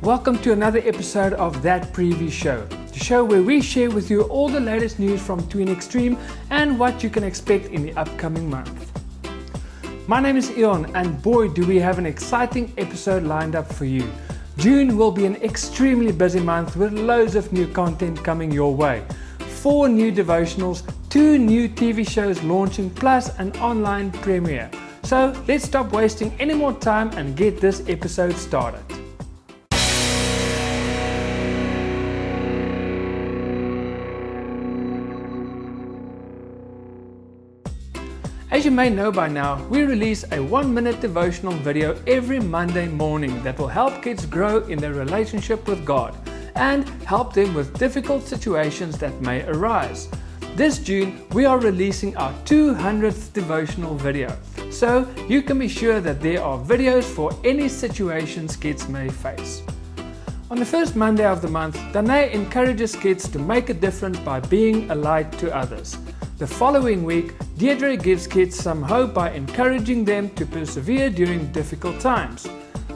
Welcome to another episode of That Preview Show, the show where we share with you all the latest news from Tween Xstream and what you can expect in the upcoming month. My name is Eon, and boy do we have an exciting episode lined up for you. June will be an extremely busy month with loads of new content coming your way. 4 new devotionals, 2 new TV shows launching, plus an online premiere. So let's stop wasting any more time and get this episode started. As you may know by now, we release a 1-minute devotional video every Monday morning that will help kids grow in their relationship with God and help them with difficult situations that may arise. This June, we are releasing our 200th devotional video, so you can be sure that there are videos for any situations kids may face. On the first Monday of the month, Danae encourages kids to make a difference by being a light to others. The following week, Deirdre gives kids some hope by encouraging them to persevere during difficult times.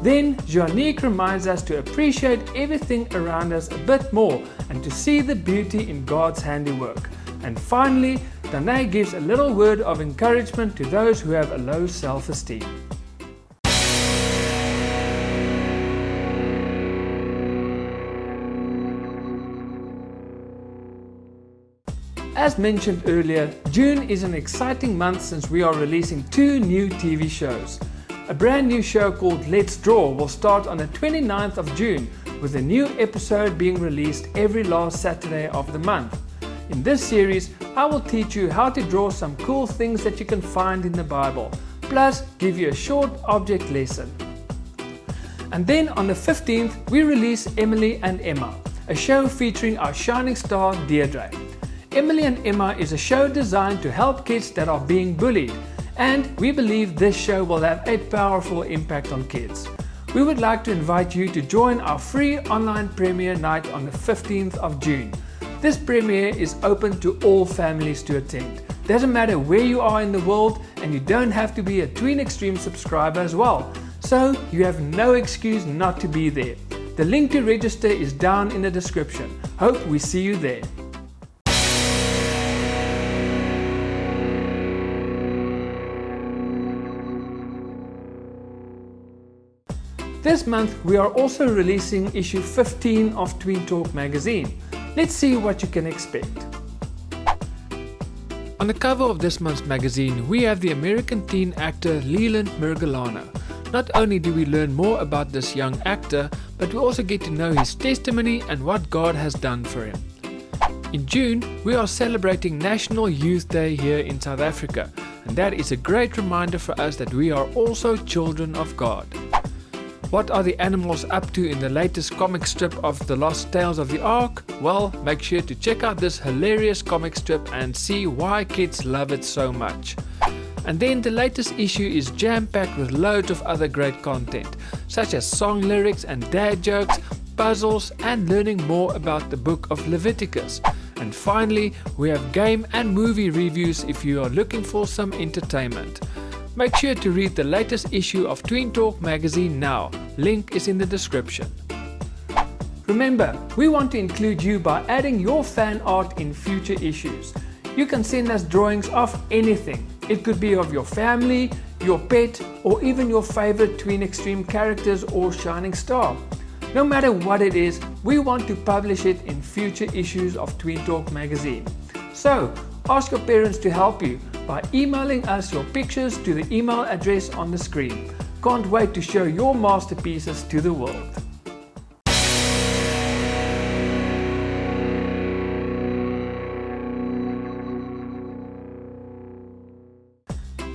Then, Janique reminds us to appreciate everything around us a bit more and to see the beauty in God's handiwork. And finally, Danae gives a little word of encouragement to those who have a low self-esteem. As mentioned earlier, June is an exciting month since we are releasing 2 new TV shows. A brand new show called Let's Draw will start on the 29th of June, with a new episode being released every last Saturday of the month. In this series, I will teach you how to draw some cool things that you can find in the Bible, plus give you a short object lesson. And then on the 15th, we release Emily and Emma, a show featuring our shining star Deirdre. Emily and Emma is a show designed to help kids that are being bullied, and we believe this show will have a powerful impact on kids. We would like to invite you to join our free online premiere night on the 15th of June. This premiere is open to all families to attend. Doesn't matter where you are in the world, and you don't have to be a Tween Xstream subscriber as well. So you have no excuse not to be there. The link to register is down in the description. Hope we see you there. This month we are also releasing issue 15 of TweenTalk Magazine. Let's see what you can expect. On the cover of this month's magazine, we have the American teen actor Leland Mergillano. Not only do we learn more about this young actor, but we also get to know his testimony and what God has done for him. In June, we are celebrating National Youth Day here in South Africa, and that is a great reminder for us that we are also children of God. What are the animals up to in the latest comic strip of The Lost Tales of the Ark? Well, make sure to check out this hilarious comic strip and see why kids love it so much. And then the latest issue is jam-packed with loads of other great content, such as song lyrics and dad jokes, puzzles, and learning more about the book of Leviticus. And finally, we have game and movie reviews if you are looking for some entertainment. Make sure to read the latest issue of TweenTalk Magazine now. Link is in the description. Remember, we want to include you by adding your fan art in future issues. You can send us drawings of anything. It could be of your family, your pet, or even your favorite Tween Xstream characters or shining star. No matter what it is, we want to publish it in future issues of TweenTalk Magazine. So, ask your parents to help you by emailing us your pictures to the email address on the screen. Can't wait to show your masterpieces to the world.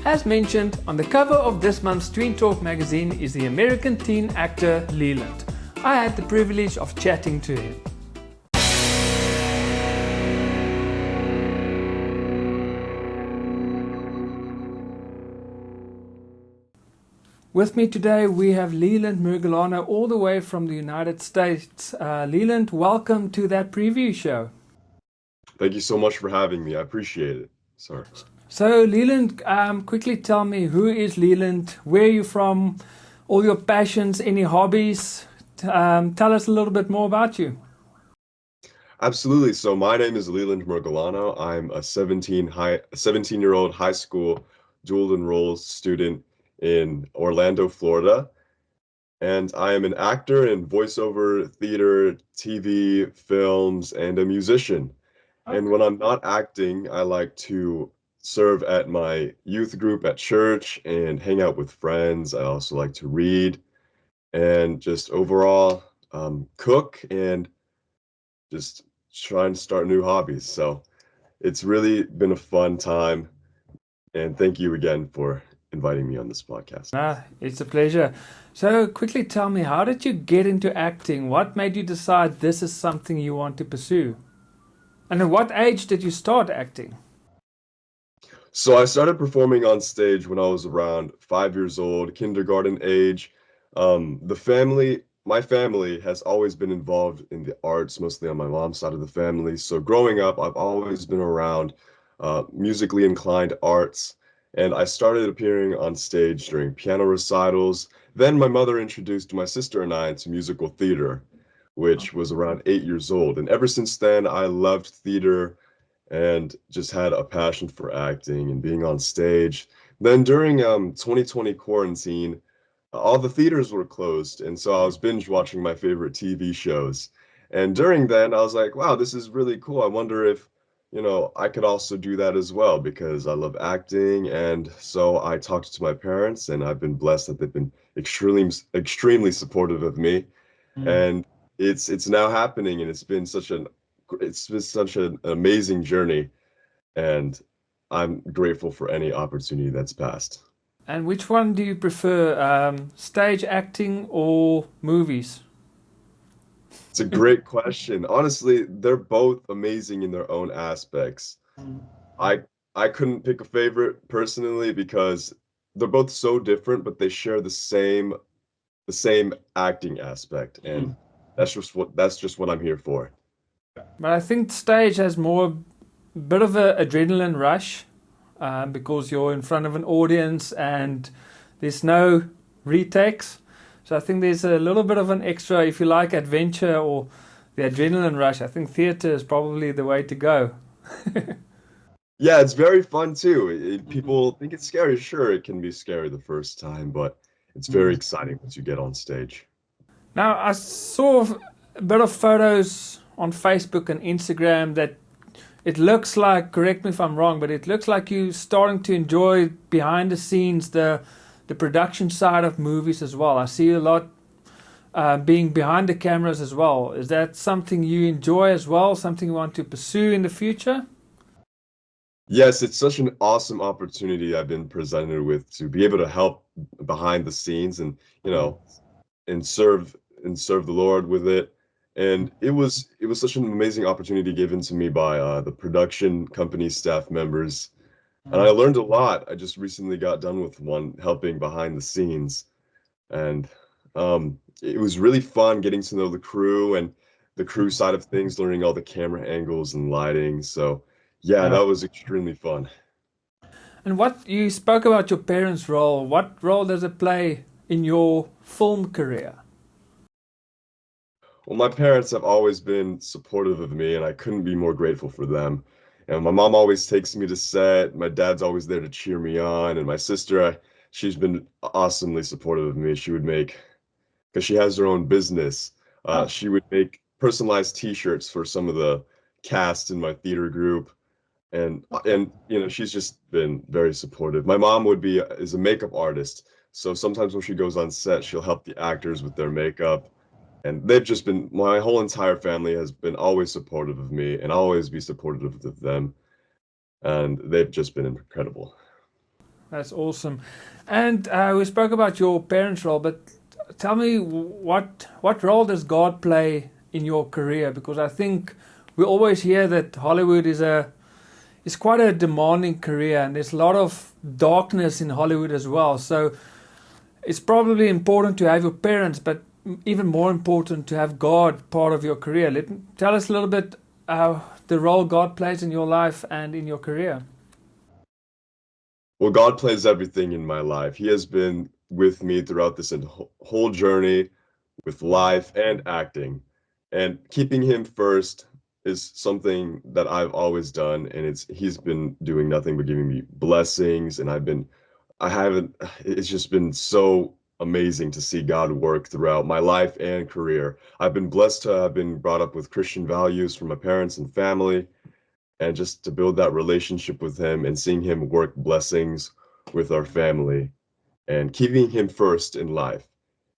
As mentioned, on the cover of this month's TweenTalk Magazine is the American teen actor Leland. I had the privilege of chatting to him. With me today we have Leland Mergillano all the way from the United States. Leland, welcome to That Preview Show. Thank you so much for having me. I appreciate it. Sorry. So Leland, quickly tell me, who is Leland? Where are you from? All your passions, any hobbies? tell us a little bit more about you? Absolutely. So my name is Leland Mergillano. I'm a 17-year-old high school dual enrolled student in Orlando, Florida. And I am an actor in voiceover, theater, TV, films, and a musician. And when I'm not acting, I like to serve at my youth group at church and hang out with friends. I also like to read and just overall cook and just try and start new hobbies. So it's really been a fun time. And thank you again for inviting me on this podcast. It's a pleasure. So, quickly tell me, how did you get into acting? What made you decide this is something you want to pursue? And at what age did you start acting? So I started performing on stage when I was around 5 years old, kindergarten age. My family has always been involved in the arts, mostly on my mom's side of the family. So growing up, I've always been around musically inclined arts. And I started appearing on stage during piano recitals. Then my mother introduced my sister and I into musical theater, which was around 8 years old. And ever since then, I loved theater and just had a passion for acting and being on stage. Then during 2020 quarantine, all the theaters were closed, and so I was binge watching my favorite TV shows. And during then, I was like, wow, this is really cool. I wonder if, I could also do that as well because I love acting. And so I talked to my parents, and I've been blessed that they've been extremely supportive of me. And it's now happening, and it's been such an amazing journey, and I'm grateful for any opportunity that's passed. And which one do you prefer, stage acting or movies? It's a great question. Honestly, they're both amazing in their own aspects. I I couldn't pick a favorite personally because they're both so different, but they share the same acting aspect, and that's just what I'm here for. But I think stage has more bit of a adrenaline rush because you're in front of an audience and there's no retakes. So I think there's a little bit of an extra, if you like adventure or the adrenaline rush. I think theatre is probably the way to go. Yeah, it's very fun too. People think it's scary. Sure, it can be scary the first time, but it's very exciting once you get on stage. Now, I saw a bit of photos on Facebook and Instagram that it looks like, correct me if I'm wrong, but it looks like you're starting to enjoy behind the scenes, the production side of movies as well. I see a lot being behind the cameras as well. Is that something you enjoy as well, something you want to pursue in the future? Yes, it's such an awesome opportunity I've been presented with to be able to help behind the scenes and, and serve the Lord with it. And it was such an amazing opportunity given to me by the production company staff members. And I learned a lot. I just recently got done with one helping behind the scenes. And it was really fun getting to know the crew and the crew side of things, learning all the camera angles and lighting. So yeah, that was extremely fun. And what you spoke about your parents' role, what role does it play in your film career? Well, my parents have always been supportive of me, and I couldn't be more grateful for them. And my mom always takes me to set. My dad's always there to cheer me on, and my sister, she's been awesomely supportive of me. She would make, because she has her own business, Oh, she would make personalized T-shirts for some of the cast in my theater group, and she's just been very supportive. My mom is a makeup artist, so sometimes when she goes on set, she'll help the actors with their makeup. And my whole entire family has been always supportive of me and always be supportive of them. And they've just been incredible. that's awesome. And we spoke about your parents' role, but tell me what role does God play in your career? Because I think we always hear that Hollywood is quite a demanding career, and there's a lot of darkness in Hollywood as well. So it's probably important to have your parents, but even more important to have God part of your career. Tell us a little bit the role God plays in your life and in your career. Well, God plays everything in my life. He has been with me throughout this whole journey, with life and acting. And keeping him first is something that I've always done, and he's been doing nothing but giving me blessings, and I haven't it's just been so amazing to see God work throughout my life and career. I've been blessed to have been brought up with Christian values from my parents and family, and just to build that relationship with him and seeing him work blessings with our family and keeping him first in life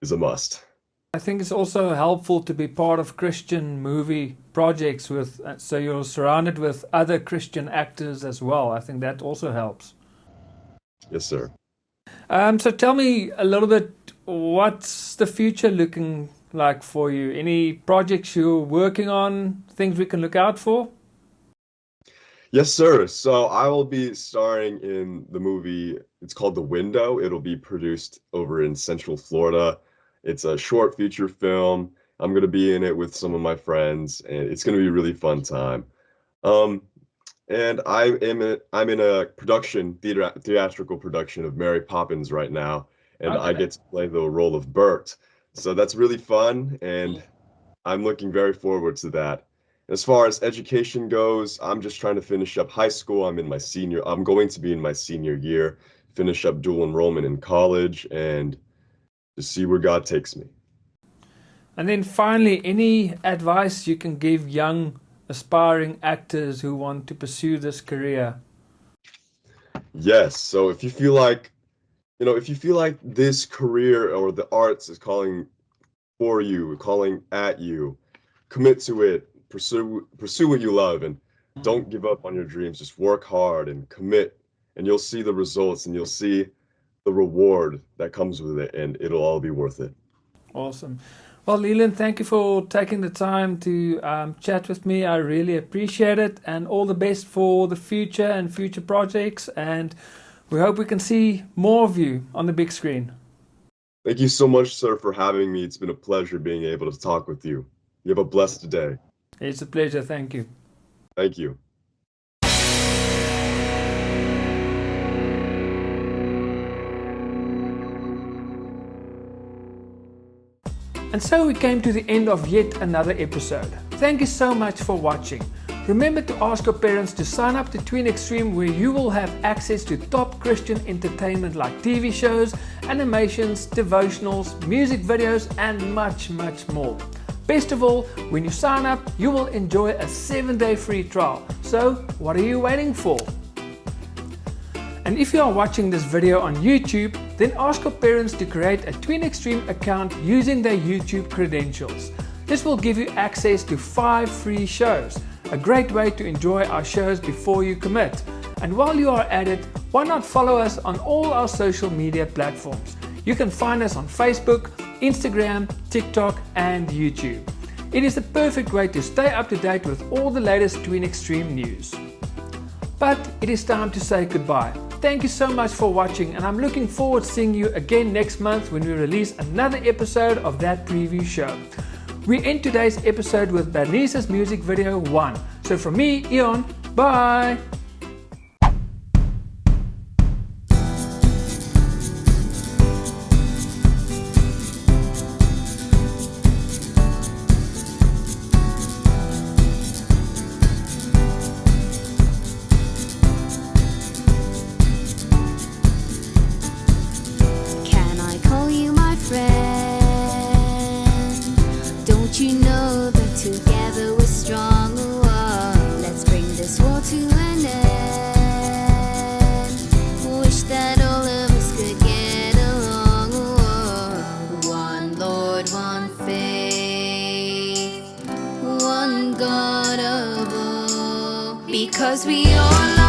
is a must. I think it's also helpful to be part of Christian movie projects with, so you're surrounded with other Christian actors as well. I think that also helps. Yes, sir. So tell me a little bit, what's the future looking like for you? Any projects you're working on, things we can look out for? Yes, sir. So I will be starring in the movie. It's called The Window. It'll be produced over in Central Florida. It's a short feature film. I'm going to be in it with some of my friends, and it's going to be a really fun time. Um, and I'm in a theatrical production of Mary Poppins right now, and I Okay. get to play the role of Bert. So that's really fun, and I'm looking very forward to that. As far as education goes, I'm just trying to finish up high school. I'm going to be in my senior year, finish up dual enrollment in college, and to see where God takes me. And then finally, any advice you can give young aspiring actors who want to pursue this career? Yes, so if you feel like this career or the arts is calling for you, calling at you, commit to it, pursue what you love, and don't give up on your dreams. Just work hard and commit, and you'll see the results and you'll see the reward that comes with it, and it'll all be worth it. Awesome. Well, Leland, thank you for taking the time to chat with me. I really appreciate it, and all the best for the future and future projects. And we hope we can see more of you on the big screen. Thank you so much, sir, for having me. It's been a pleasure being able to talk with you. You have a blessed day. It's a pleasure. Thank you. Thank you. And so we came to the end of yet another episode. Thank you so much for watching. Remember to ask your parents to sign up to Tween Xstream, where you will have access to top Christian entertainment like TV shows, animations, devotionals, music videos, and much, much more. Best of all, when you sign up, you will enjoy a 7-day free trial. So what are you waiting for? And if you are watching this video on YouTube, then ask your parents to create a Tween Xstream account using their YouTube credentials. This will give you access to 5 free shows, a great way to enjoy our shows before you commit. And while you are at it, why not follow us on all our social media platforms? You can find us on Facebook, Instagram, TikTok, and YouTube. It is the perfect way to stay up to date with all the latest Tween Xstream news. But it is time to say goodbye. Thank you so much for watching, and I'm looking forward to seeing you again next month when we release another episode of that preview show. We end today's episode with Bernice's music video 1. So from me, Eon, bye! Can I call you my friend? Don't you know that together we're stronger? Let's bring this war to an end. Wish that all of us could get along. One Lord, one faith, one God above. Because we all